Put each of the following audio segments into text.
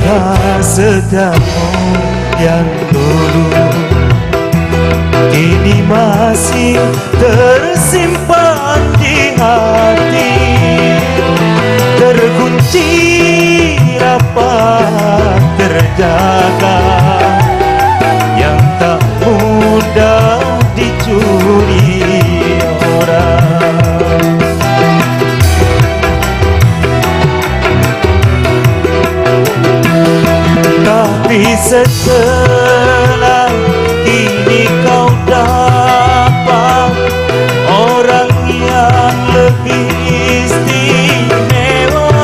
Sumpah setiamu yang dulu kini masih tersimpan di hati, terkunci rapat terjaga, yang tak mudah dicuri orang. Tapi setelah ini kau dapat orang yang lebih istimewa,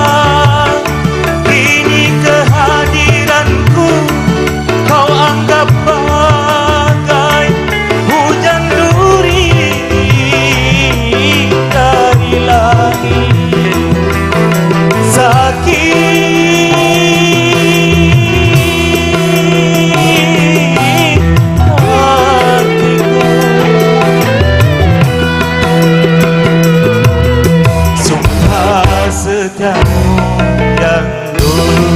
kini kehadiranku kau anggap bagai hujan duri dari langit. Sakit setiamu yang dulu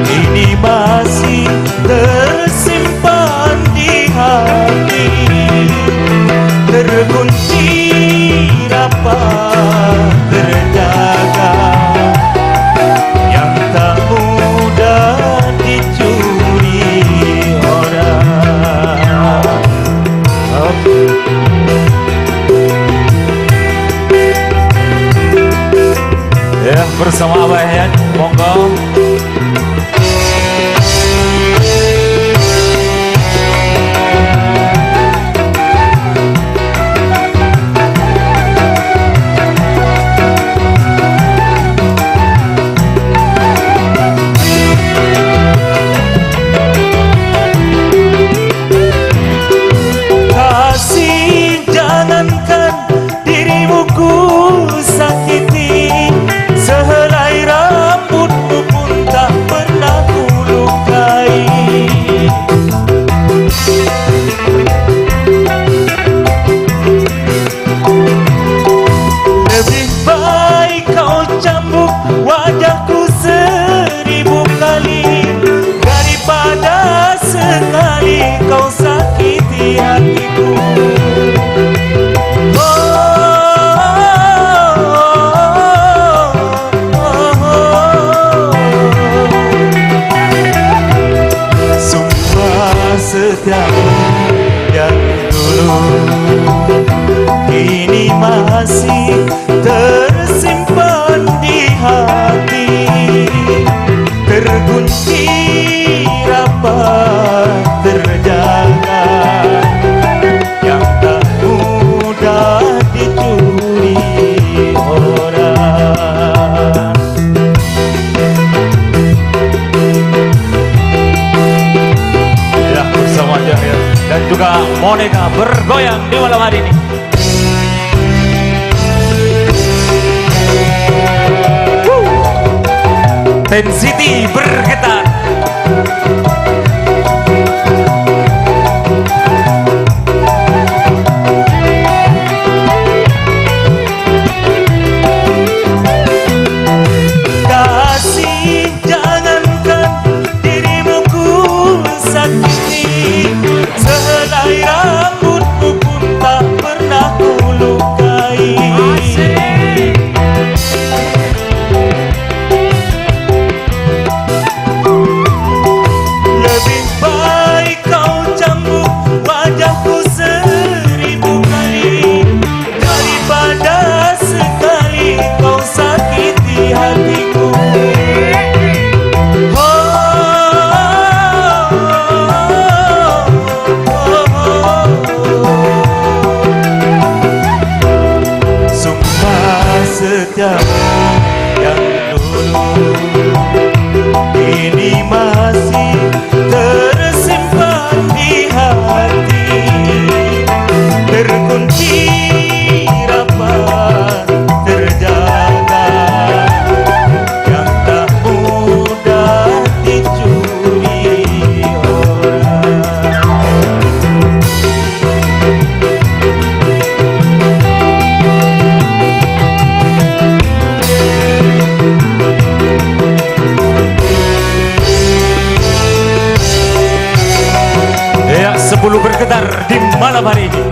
ini masih tersimpan di hati, terkunci rapat terjaga, yang tak mudah dicuri orang. Ya, bersama Abah Yan, monggo. Kasih, jangankan dirimu ku sakiti, sehelai rambutmu pun tak pernah ku lukai. Lebih baik kau cambuk wajahku 1000 kali daripada sekali kau sakiti hatiku. Setiamu yang dulu kini masih tersimpan di hati, terkunci rapat terjaga, yang tak mudah dicuri orang. Dan juga Monica bergoyang di malam hari ini. Ten City bergetar. Kasih, jangankan dirimu ku sakiti, sehelai rambutmu pun tak pernah ku lukai. malam hari ini.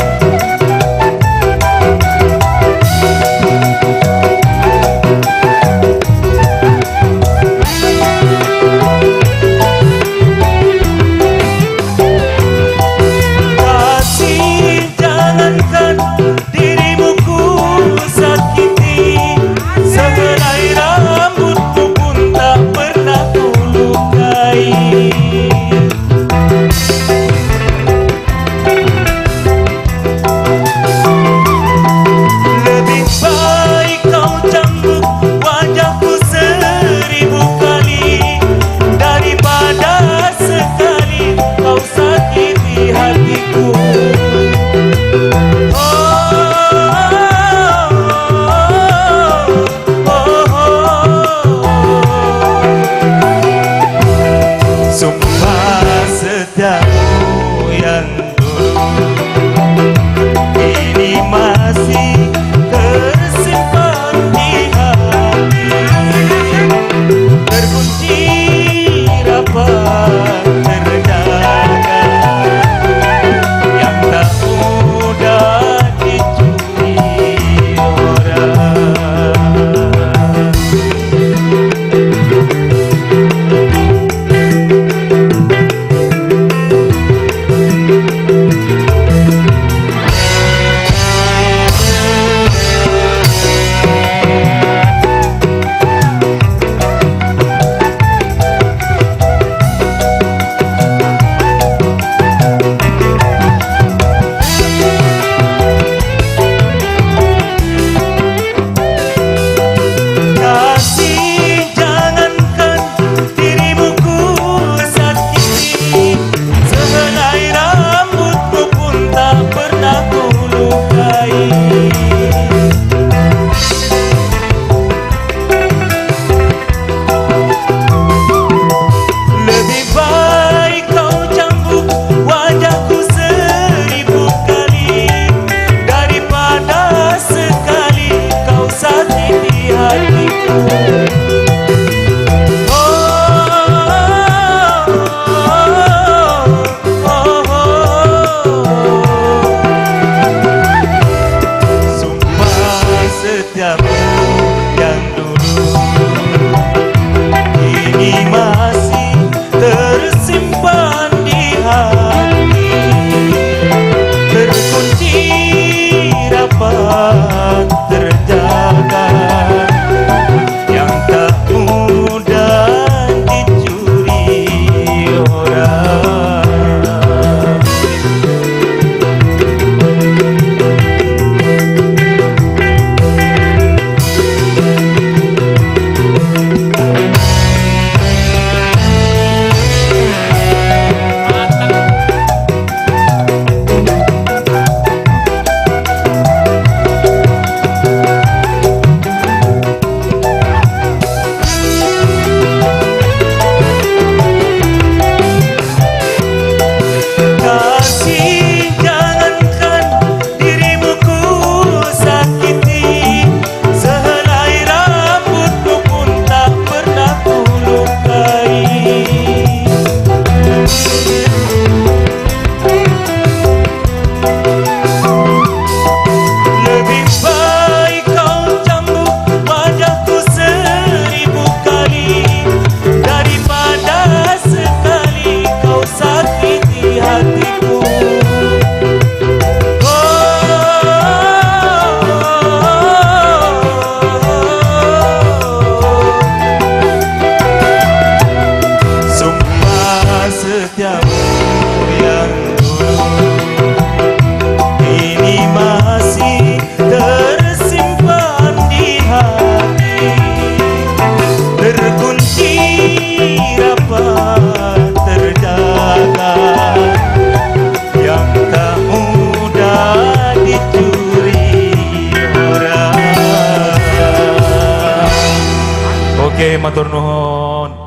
Matur nuhun.